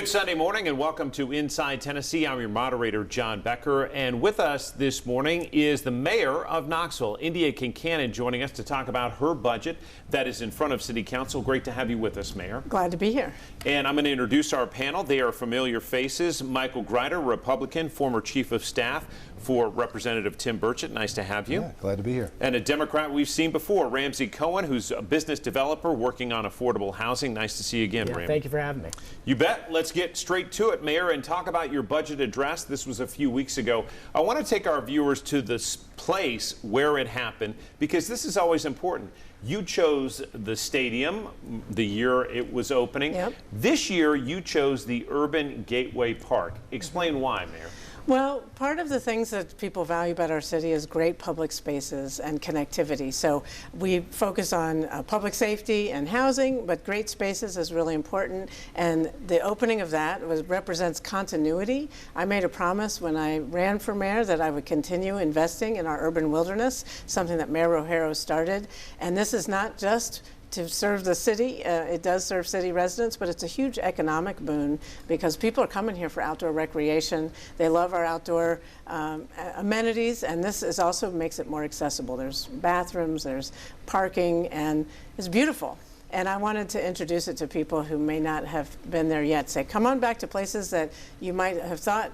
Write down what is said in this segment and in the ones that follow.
Good Sunday morning and welcome to Inside Tennessee. I'm your moderator, John Becker, and with us this morning is the mayor of Knoxville, Indya Kincannon, joining us to talk about her budget that is in front of City Council. Great to have you with us, Mayor. Glad to be here. And I'm going to introduce our panel. They are familiar faces. Michael Grider, Republican, former Chief of Staff for Representative Tim Burchett. Nice to have you. Yeah, glad to be here. And a Democrat we've seen before, Ramsey Cohen, who's a business developer working on affordable housing. Nice to see you again, Ramsey. Thank you for having me. You bet. Let's get straight to it, Mayor, and talk about your budget address. This was a few weeks ago. I want to take our viewers to this place where it happened, because this is always important. You chose the stadium the year it was opening. Yep. This year, you chose the Urban Gateway Park. Explain why, Mayor. Well, part of the things that people value about our city is great public spaces and connectivity. So we focus on public safety and housing, but great spaces is really important. And the opening of that represents continuity. I made a promise when I ran for mayor that I would continue investing in our urban wilderness, something that Mayor O'Hara started. And this is not just to serve the city. It does serve city residents, but it's a huge economic boon because people are coming here for outdoor recreation. They love our outdoor amenities, and this is also makes it more accessible. There's bathrooms, there's parking, and it's beautiful. And I wanted to introduce it to people who may not have been there yet. Say, come on back to places that you might have thought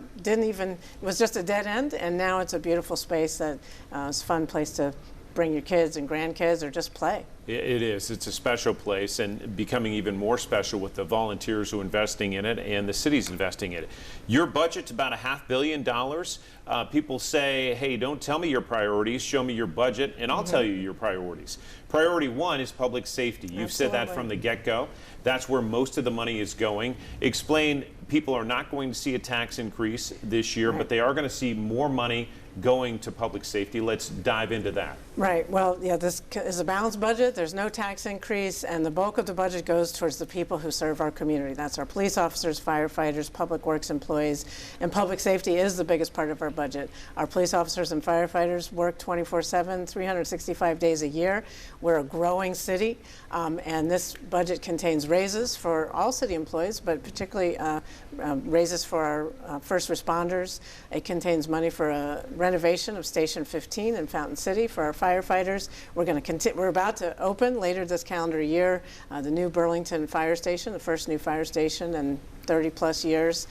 was just a dead end, and now it's a beautiful space that is a fun place to bring your kids and grandkids or just play. It is. It's a special place and becoming even more special with the volunteers who are investing in it and the city's investing in it. Your budget's about $500 million. People say, hey, don't tell me your priorities, show me your budget, and I'll tell you your priorities. Priority one is public safety. You've said that from the get-go. That's where most of the money is going. Explain, people are not going to see a tax increase this year, but they are going to see more money going to public safety. Let's dive into that. Right. Well, yeah, this is a balanced budget. There's no tax increase, and the bulk of the budget goes towards the people who serve our community. That's our police officers, firefighters, public works employees, and public safety is the biggest part of our budget. Our police officers and firefighters work 24/7, 365 days a year. We're a growing city, and this budget contains raises for all city employees, but particularly raises for our first responders. It contains money for a renovation of Station 15 in Fountain City for our firefighters. We're about to open later this calendar year the new Burlington Fire Station, the first new fire station in 30-plus years.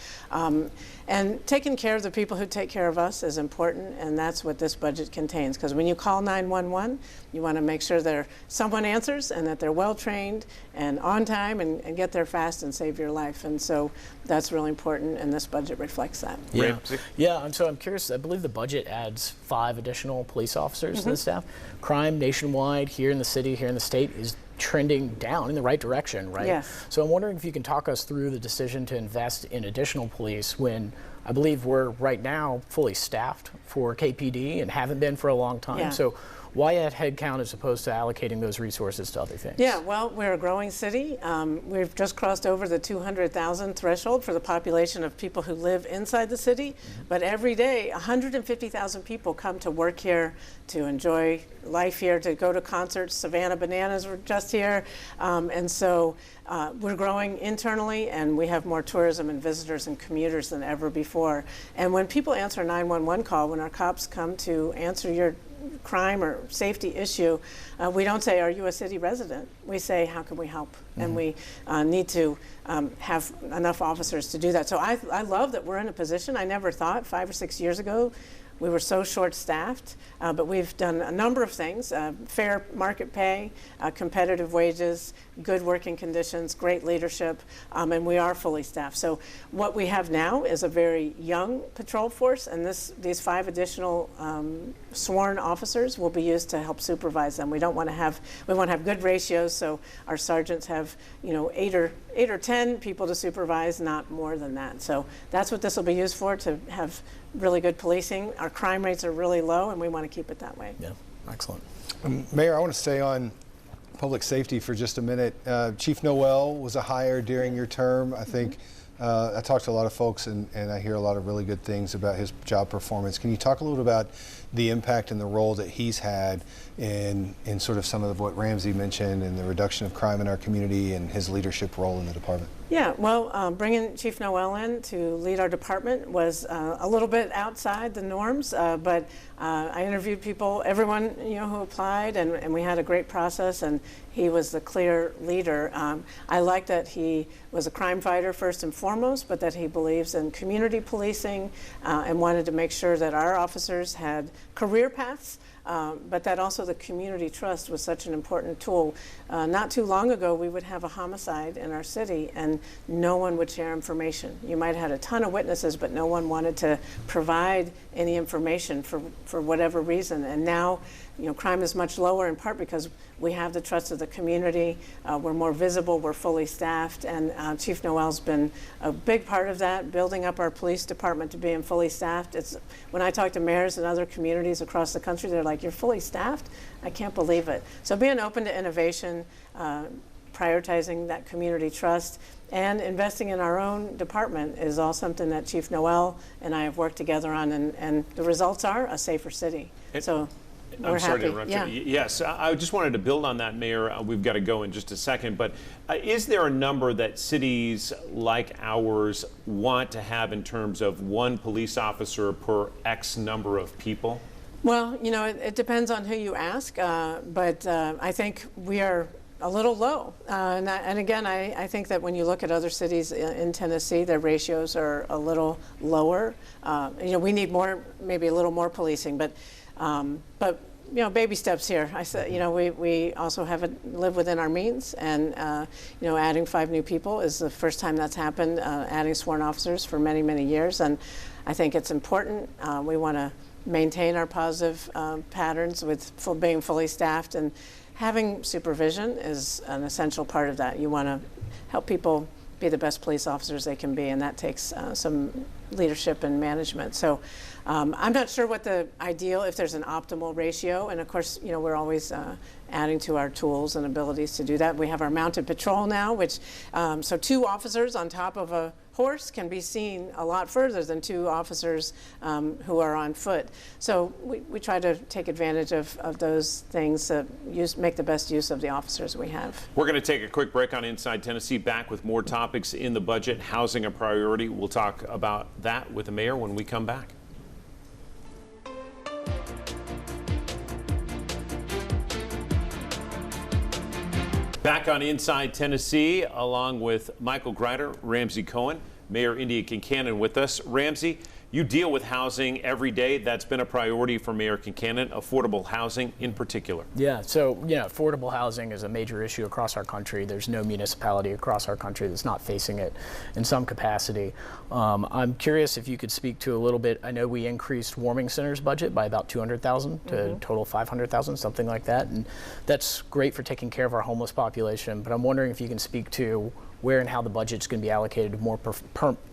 And taking care of the people who take care of us is important, and that's what this budget contains. Because when you call 911, you want to make sure someone answers and that they're well-trained and on time and get there fast and save your life. And so that's really important, and this budget reflects that. Yeah, and so I'm curious, I believe the budget adds 5 additional police officers to the staff. Crime nationwide, here in the city, here in the state, is trending down in the right direction, right? Yes. So I'm wondering if you can talk us through the decision to invest in additional police when I believe we're right now fully staffed for KPD and haven't been for a long time. Yeah. So why add headcount as opposed to allocating those resources to other things? Yeah, well, we're a growing city. We've just crossed over the 200,000 threshold for the population of people who live inside the city. But every day, 150,000 people come to work here, to enjoy life here, to go to concerts. Savannah Bananas were just here. And so we're growing internally, and we have more tourism and visitors and commuters than ever before. And when people answer a 911 call, when our cops come to answer your crime or safety issue, we don't say, are you a city resident? We say, how can we help? And we need to have enough officers to do that. So I love that we're in a position. I never thought 5 or 6 years ago we were so short-staffed, but we've done a number of things: fair market pay, competitive wages, good working conditions, great leadership, and we are fully staffed. So what we have now is a very young patrol force, and these 5 additional sworn officers will be used to help supervise them. We want to have good ratios, so our sergeants have 8 or 10 people to supervise, not more than that. So that's what this will be used for, to have really good policing. Our crime rates are really low, and we want to keep it that way. Yeah, excellent. Mayor, I want to stay on public safety for just a minute. Chief Noel was a hire during your term. I think I talked to a lot of folks, and I hear a lot of really good things about his job performance. Can you talk a little about the impact and the role that he's had in sort of some of what Ramsey mentioned and the reduction of crime in our community and his leadership role in the department? Yeah, well, bringing Chief Noel in to lead our department was a little bit outside the norms, but I interviewed people, everyone who applied, and we had a great process, and he was the clear leader. I like that he was a crime fighter first and foremost, but that he believes in community policing and wanted to make sure that our officers had career paths. But that also the community trust was such an important tool. Not too long ago, we would have a homicide in our city and no one would share information. You might have had a ton of witnesses, but no one wanted to provide any information for whatever reason. And now, crime is much lower in part because we have the trust of the community. We're more visible, we're fully staffed, and Chief Noel's been a big part of that, building up our police department to being fully staffed. When I talk to mayors in other communities across the country, they're like, "You're fully staffed? I can't believe it." So being open to innovation, prioritizing that community trust, and investing in our own department is all something that Chief Noel and I have worked together on, and the results are a safer city. I'm sorry to interrupt you. Yes, I just wanted to build on that, Mayor. We've got to go in just a second, but is there a number that cities like ours want to have in terms of one police officer per X number of people? Well, it depends on who you ask, but I think we are a little low. And again, I think that when you look at other cities in Tennessee, their ratios are a little lower. We need more, maybe a little more policing, but baby steps here. I said, we also live within our means, and adding 5 new people is the first time that's happened. Adding sworn officers for many, many years, and I think it's important. We want to maintain our positive patterns with being fully staffed, and having supervision is an essential part of that. You want to help people be the best police officers they can be, and that takes some leadership and management. So I'm not sure what the ideal, if there's an optimal ratio, and of course, we're always adding to our tools and abilities to do that. We have our mounted patrol now, which, so 2 officers on top of a horse can be seen a lot further than 2 officers who are on foot. So we try to take advantage of those things, make the best use of the officers we have. We're going to take a quick break on Inside Tennessee, back with more topics in the budget, housing a priority. We'll talk about that with the mayor when we come back. Back on Inside Tennessee, along with Michael Greider, Ramsey Cohen, Mayor Indya Kincannon with us. Ramsey, you deal with housing every day. That's been a priority for Mayor Kincannon, affordable housing in particular. Yeah, so affordable housing is a major issue across our country. There's no municipality across our country that's not facing it in some capacity. I'm curious if you could speak to a little bit. I know we increased warming centers budget by about $200,000 to a total $500,000, something like that, and that's great for taking care of our homeless population. But I'm wondering if you can speak to where and how the budget's going to be allocated to more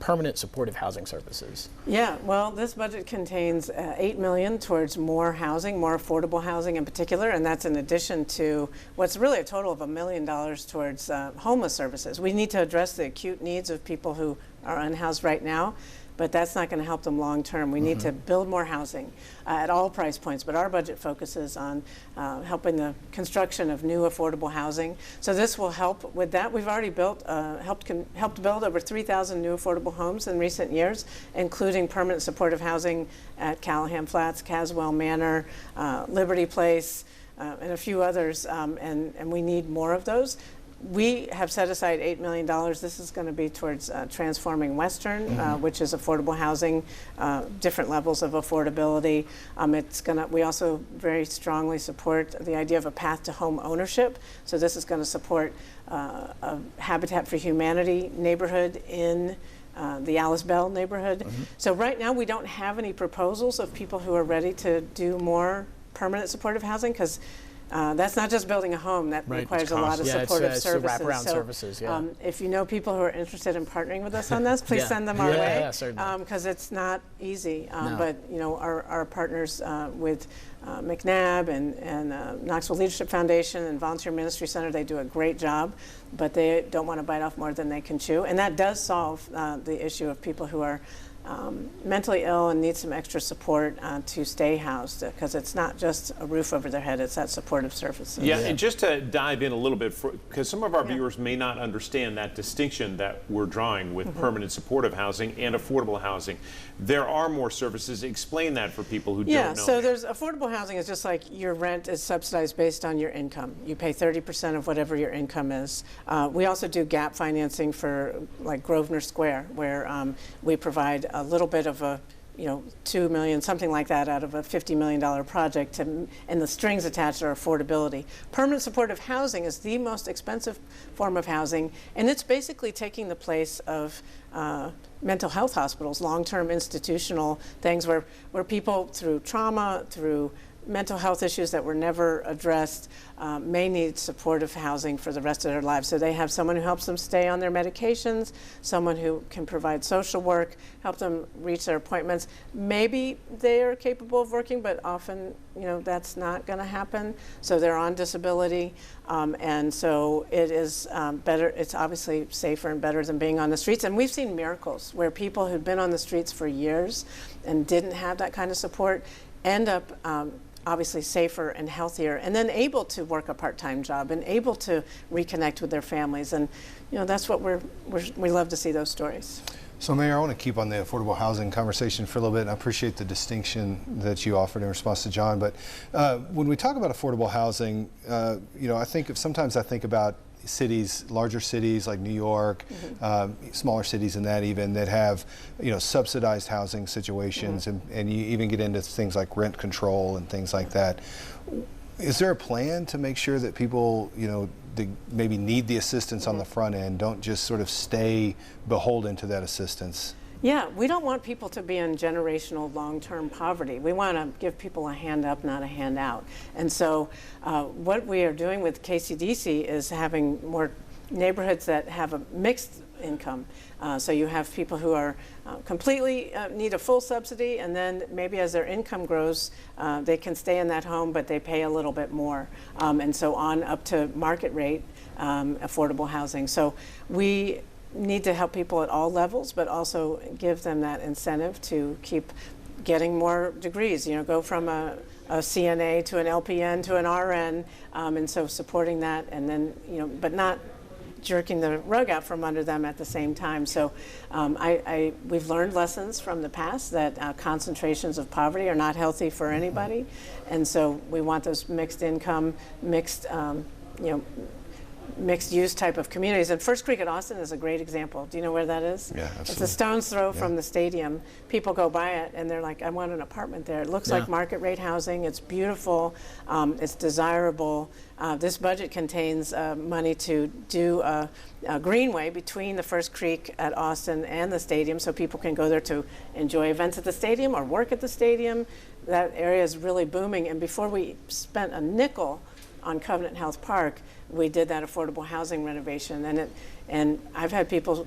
permanent supportive housing services. Yeah, well, this budget contains $8 million towards more housing, more affordable housing in particular, and that's in addition to what's really a total of $1 million towards homeless services. We need to address the acute needs of people who are unhoused right now, but that's not going to help them long term. We need to build more housing at all price points, but our budget focuses on helping the construction of new affordable housing. So this will help with that. We've already helped build over 3,000 new affordable homes in recent years, including permanent supportive housing at Callahan Flats, Caswell Manor, Liberty Place, and a few others, and we need more of those. We have set aside $8 million. This is going to be towards transforming Western, which is affordable housing, different levels of affordability. We also very strongly support the idea of a path to home ownership. So this is going to support a Habitat for Humanity neighborhood in the Alice Bell neighborhood. So right now we don't have any proposals of people who are ready to do more permanent supportive housing, because that's not just building a home. That requires a lot of supportive services. Wraparound services. Yeah. If you know people who are interested in partnering with us on this, please send them our way, because it's not easy. No. But our partners with McNabb and Knoxville Leadership Foundation and Volunteer Ministry Center, they do a great job, but they don't want to bite off more than they can chew. And that does solve the issue of people who are mentally ill and need some extra support to stay housed, because it's not just a roof over their head, it's that supportive surfaces. Yeah, and just to dive in a little bit, because some of our viewers may not understand that distinction that we're drawing with permanent supportive housing and affordable housing. There are more services. Explain that for people who don't know. Yeah, so there's affordable housing is just like your rent is subsidized based on your income. You pay 30% of whatever your income is. We also do gap financing for like Grosvenor Square, where we provide a little bit of a, $2 million, something like that, out of a $50 million project, and the strings attached are affordability. Permanent supportive housing is the most expensive form of housing, and it's basically taking the place of mental health hospitals, long-term institutional things where people, through trauma, through mental health issues that were never addressed, may need supportive housing for the rest of their lives. So they have someone who helps them stay on their medications, someone who can provide social work, help them reach their appointments. Maybe they are capable of working, but often, that's not going to happen. So they're on disability, and so it is better. It's obviously safer and better than being on the streets. And we've seen miracles where people who've been on the streets for years and didn't have that kind of support end up obviously safer and healthier, and then able to work a part-time job and able to reconnect with their families. And that's what we love to see those stories. So Mayor, I want to keep on the affordable housing conversation for a little bit, and I appreciate the distinction that you offered in response to John. But when we talk about affordable housing, sometimes I think about cities, larger cities like New York, smaller cities than that even, that have subsidized housing situations, and you even get into things like rent control and things like that. Is there a plan to make sure that people they maybe need the assistance on the front end don't just sort of stay beholden to that assistance? Yeah, we don't want people to be in generational long-term poverty. We want to give people a hand up, not a hand out. And so what we are doing with KCDC is having more neighborhoods that have a mixed income. So you have people who are completely need a full subsidy, and then maybe as their income grows, they can stay in that home, but they pay a little bit more. And so on up to market rate affordable housing. So we need to help people at all levels, but also give them that incentive to keep getting more degrees, go from a CNA to an LPN to an RN, and so supporting that, and then, but not jerking the rug out from under them at the same time. So we've learned lessons from the past that concentrations of poverty are not healthy for anybody, and so we want those mixed income, mixed use type of communities. And First Creek at Austin is a great example. Do you know where that is? Yeah, absolutely. It's a stone's throw from the stadium. People go by it and they're like, I want an apartment there. It looks like market rate housing. It's beautiful. It's desirable. This budget contains money to do a greenway between the First Creek at Austin and the stadium, so people can go there to enjoy events at the stadium or work at the stadium. That area is really booming. And before we spent a nickel on Covenant Health Park, we did that affordable housing renovation, and I've had people,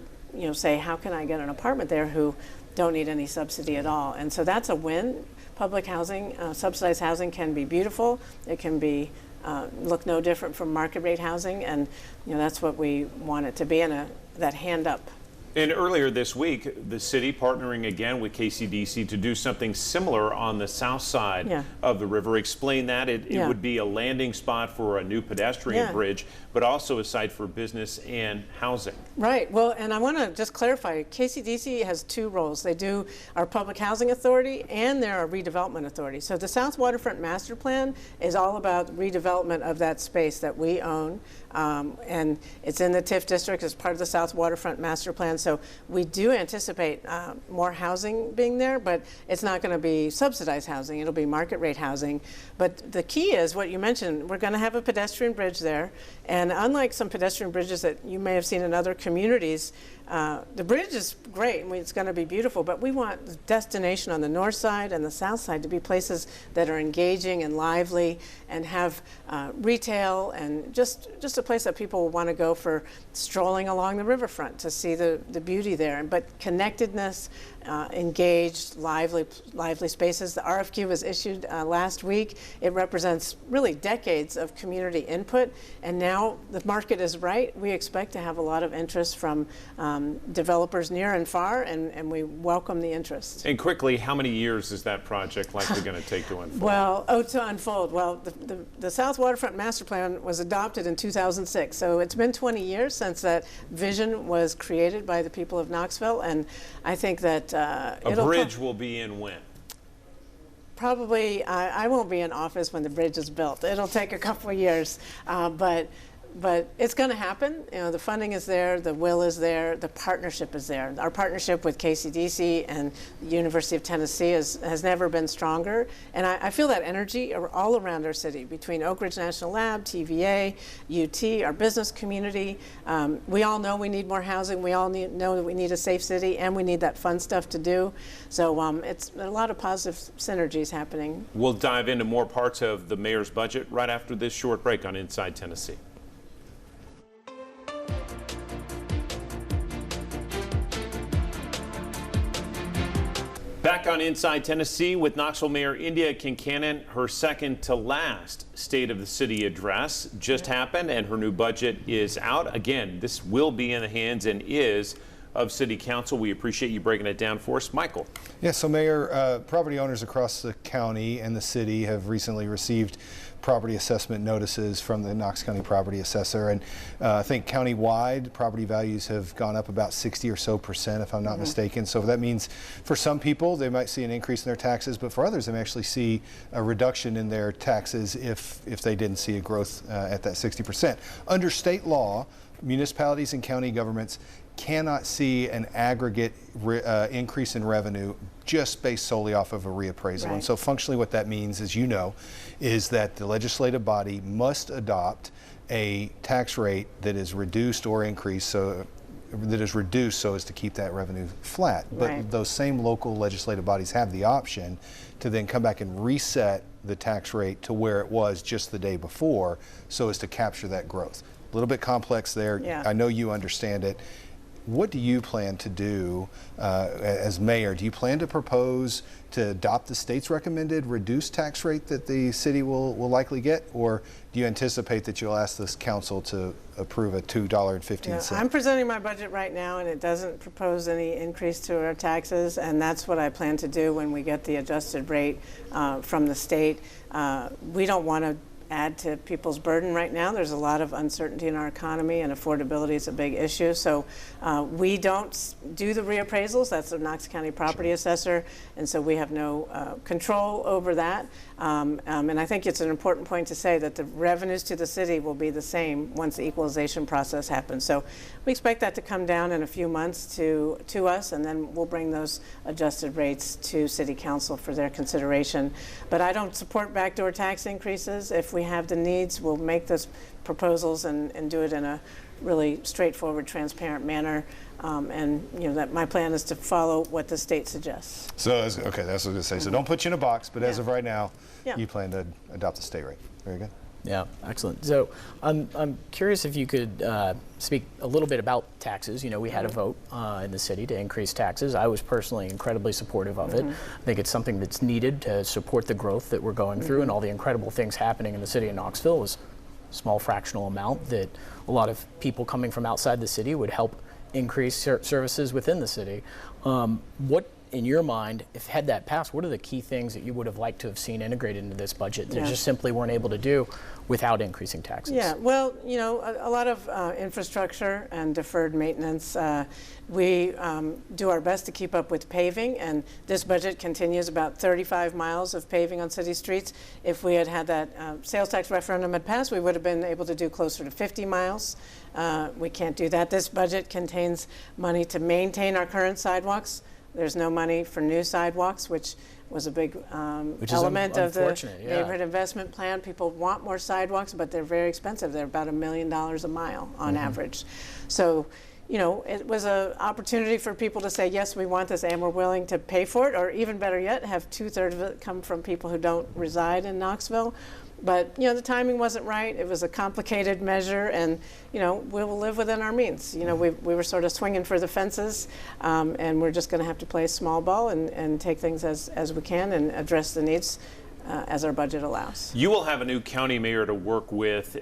say, how can I get an apartment there who don't need any subsidy at all? And so that's a win. Public housing, subsidized housing can be beautiful. It can be look no different from market rate housing, and that's what we want it to be, and that hand up. And earlier this week, the city partnering again with KCDC to do something similar on the south side of the river. Explain that. It would be a landing spot for a new pedestrian bridge, but also a site for business and housing. Right. Well, and I want to just clarify, KCDC has two roles. They do our public housing authority and they're a redevelopment authority. So the South Waterfront Master Plan is all about redevelopment of that space that we own. And it's in the TIF district as part of the South Waterfront Master Plan. So we do anticipate more housing being there, but it's not going to be subsidized housing. It'll be market rate housing. But the key is what you mentioned. We're going to have a pedestrian bridge there. And unlike some pedestrian bridges that you may have seen in other communities, the bridge is great and it's going to be beautiful, but we want the destination on the north side and the south side to be places that are engaging and lively and have retail and just a place that people will want to go for strolling along the riverfront to see the beauty there. But connectedness, engaged, lively spaces. The RFQ was issued last week. It represents really decades of community input, and now the market is right. We expect to have a lot of interest from developers near and far, and we welcome the interest. And quickly, how many years is that project likely going to take to unfold? Well, to unfold. Well, the South Waterfront Master Plan was adopted in 2006, so it's been 20 years since that vision was created by the people of Knoxville, and I think that a bridge will be in when? Probably, I won't be in office when the bridge is built. It'll take a couple of years, but it's going to happen. You know, the funding is there, the will is there, the partnership is there. Our partnership with KCDC and the University of Tennessee has never been stronger, and I feel that energy all around our city, between Oak Ridge National Lab, TVA, UT, our business community. We all know we need more housing. We all know that we need a safe city, and we need that fun stuff to do. So it's a lot of positive synergies happening. We'll dive into more parts of the mayor's budget right after this short break on Inside Tennessee. Back on Inside Tennessee with Knoxville Mayor Indya Kincannon. Her second to last State of the City address just happened, and her new budget is out. Again, this will be in the hands and is of City Council. We appreciate you breaking it down for us. Michael. Yeah, so Mayor, property owners across the county and the city have recently received property assessment notices from the Knox County Property Assessor, and I think countywide property values have gone up about 60% or so, if I'm not mistaken. So that means for some people they might see an increase in their taxes, but for others they may actually see a reduction in their taxes if they didn't see a growth at that 60%. Under state law, municipalities and county governments cannot see an aggregate increase in revenue just based solely off of a reappraisal. Right. And so functionally what that means, as you know, is that the legislative body must adopt a tax rate that is reduced or increased, so as to keep that revenue flat. But Right. those same local legislative bodies have the option to then come back and reset the tax rate to where it was just the day before, so as to capture that growth. A little bit complex there. Yeah. I know you understand it. What do you plan to do as mayor? Do you plan to propose to adopt the state's recommended reduced tax rate that the city will likely get, or do you anticipate that you'll ask this council to approve a $2.15? Yeah, I'm presenting my budget right now, and it doesn't propose any increase to our taxes, and that's what I plan to do when we get the adjusted rate from the state. We don't want to add to people's burden right now. There's a lot of uncertainty in our economy, and affordability is a big issue. So we don't do the reappraisals. That's the Knox County Property Assessor, and so we have no control over that. And I think it's an important point to say that the revenues to the city will be the same once the equalization process happens. So we expect that to come down in a few months to us, and then we'll bring those adjusted rates to City Council for their consideration. But I don't support backdoor tax increases. If we have the needs, we'll make those proposals and do it in a really straightforward, transparent manner. And you know that my plan is to follow what the state suggests. So, okay, that's what I was going to say. So don't put you in a box, but as of right now, Yeah. you plan to adopt the state rate. Very good. Yeah, excellent. So I'm curious if you could speak a little bit about taxes. You know, we had a vote in the city to increase taxes. I was personally incredibly supportive of it. I think it's something that's needed to support the growth that we're going through and all the incredible things happening in the city of Knoxville. Is a small fractional amount that a lot of people coming from outside the city would help increase services within the city. What, in your mind, if had that passed, what are the key things that you would have liked to have seen integrated into this budget that just simply weren't able to do without increasing taxes? Yeah, well, you know, a lot of infrastructure and deferred maintenance. We do our best to keep up with paving, and this budget continues about 35 miles of paving on city streets. If we had had that sales tax referendum had passed, we would have been able to do closer to 50 miles. We can't do that. This budget contains money to maintain our current sidewalks. There's no money for new sidewalks, which was a big element of the neighborhood investment plan. People want more sidewalks, but they're very expensive. They're about $1 million a mile on average. So, you know, it was an opportunity for people to say, yes, we want this and we're willing to pay for it, or even better yet, have 2/3 of it come from people who don't reside in Knoxville. But, you know, the timing wasn't right. It was a complicated measure, and, you know, we will live within our means. You know, we were sort of swinging for the fences, and we're just going to have to play small ball and take things as we can and address the needs as our budget allows. You will have a new county mayor to work with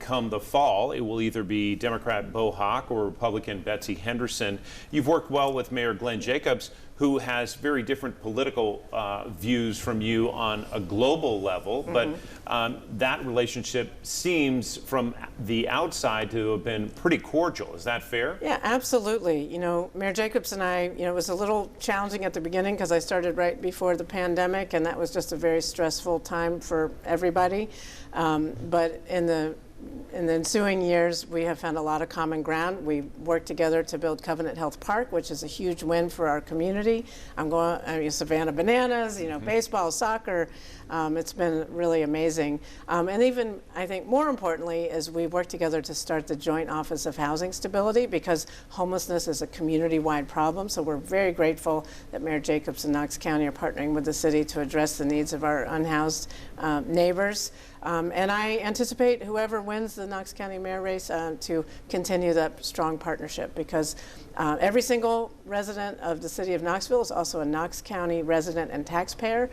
come the fall. It will either be Democrat Bo Hawk or Republican Betsy Henderson. You've worked well with Mayor Glenn Jacobs, who has very different political views from you on a global level, but that relationship seems from the outside to have been pretty cordial. Is that fair? Yeah, absolutely. You know, Mayor Jacobs and I, you know, it was a little challenging at the beginning because I started right before the pandemic, and that was just a very stressful time for everybody. But in the ensuing years, we have found a lot of common ground. We worked together to build Covenant Health Park, which is a huge win for our community. Savannah Bananas, you know, baseball, soccer. It's been really amazing. And even, I think, more importantly, is we worked together to start the Joint Office of Housing Stability, because homelessness is a community-wide problem. So we're very grateful that Mayor Jacobs and Knox County are partnering with the city to address the needs of our unhoused neighbors. And I anticipate whoever wins the Knox County mayor race to continue that strong partnership, because every single resident of the city of Knoxville is also a Knox County resident and taxpayer.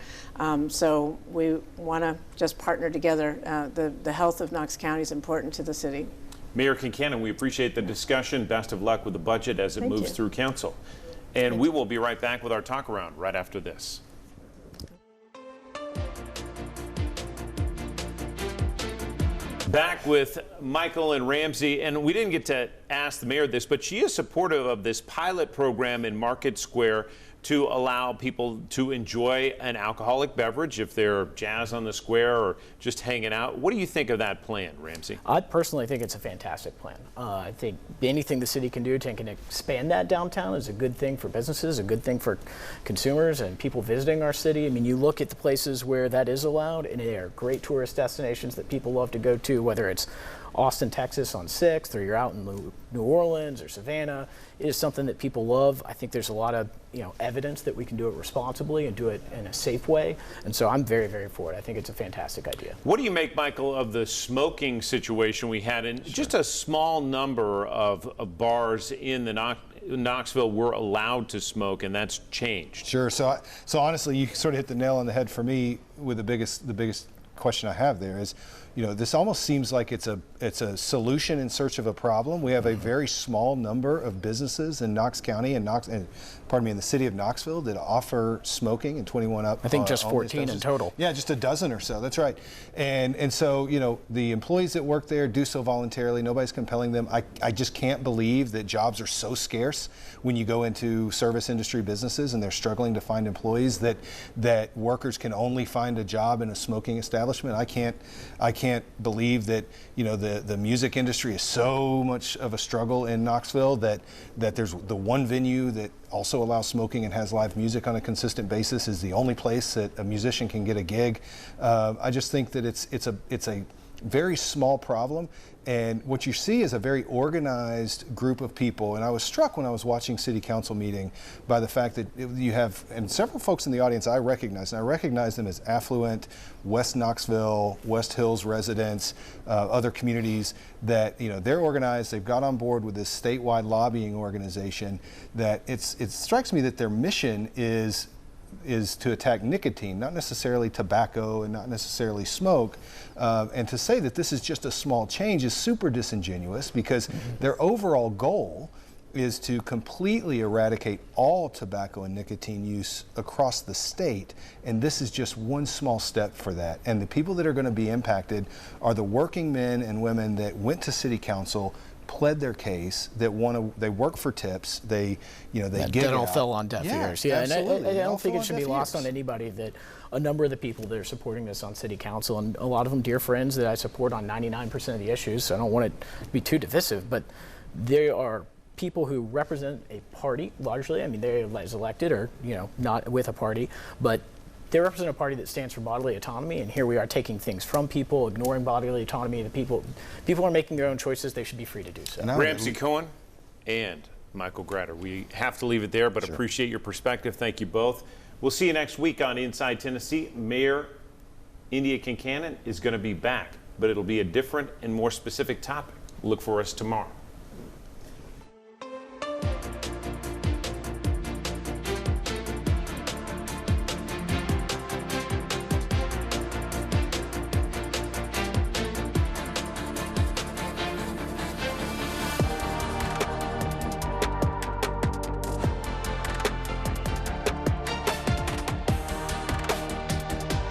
So we want to just partner together. The health of Knox County is important to the city. Mayor Kincannon, we appreciate the discussion. Best of luck with the budget as it moves through council. And we will be right back with our talk around right after this. Back with Michael and Ramsey, and we didn't get to ask the mayor this, but she is supportive of this pilot program in Market Square to allow people to enjoy an alcoholic beverage if they're jazz on the square or just hanging out. What do you think of that plan, Ramsey? I personally think it's a fantastic plan. I think anything the city can do to expand that downtown is a good thing for businesses, a good thing for consumers and people visiting our city. I mean, you look at the places where that is allowed, and they are great tourist destinations that people love to go to, whether it's Austin, Texas on 6th, or you're out in New Orleans or Savannah. It is something that people love. I think there's a lot of evidence that we can do it responsibly and do it in a safe way. And so I'm very, very for it. I think it's a fantastic idea. What do you make, Michael, of the smoking situation we had in just a small number of bars in the Knoxville were allowed to smoke, and that's changed? Sure. So honestly, you sort of hit the nail on the head for me with the biggest question I have there is, this almost seems like it's a solution in search of a problem. We have a very small number of businesses in Knox County and in the city of Knoxville that offer smoking and 21 up. I think just 14 in total. Yeah, just a dozen or so. That's right. And so, the employees that work there do so voluntarily. Nobody's compelling them. I just can't believe that jobs are so scarce when you go into service industry businesses and they're struggling to find employees, that workers can only find a job in a smoking establishment. I can't believe that the music industry is so much of a struggle in Knoxville that there's the one venue that also allows smoking and has live music on a consistent basis is the only place that a musician can get a gig. I just think that it's a very small problem, and what you see is a very organized group of people. And I was struck when I was watching city council meeting by the fact that you have, and several folks in the audience I recognize them as affluent West Knoxville, West Hills residents, other communities that they're organized. They've got on board with this statewide lobbying organization that it strikes me that their mission is to attack nicotine, not necessarily tobacco and not necessarily smoke. And to say that this is just a small change is super disingenuous, because their overall goal is to completely eradicate all tobacco and nicotine use across the state. And this is just one small step for that. And the people that are going to be impacted are the working men and women that went to city council, pled their case, they work for tips, they that all fell on deaf ears. Yeah, absolutely. And I don't think it should be lost on anybody that a number of the people that are supporting this on city council, and a lot of them dear friends that I support on 99% of the issues, so I don't want it to be too divisive, but they are people who represent a party largely. I mean, they're as elected or not with a party, but they represent a party that stands for bodily autonomy, and here we are taking things from people, ignoring bodily autonomy. The people are making their own choices. They should be free to do so. Ramsey, Cohen? and Michael Gratter. We have to leave it there, but appreciate your perspective. Thank you both. We'll see you next week on Inside Tennessee. Mayor Indya Kincannon is going to be back, but it'll be a different and more specific topic. Look for us tomorrow.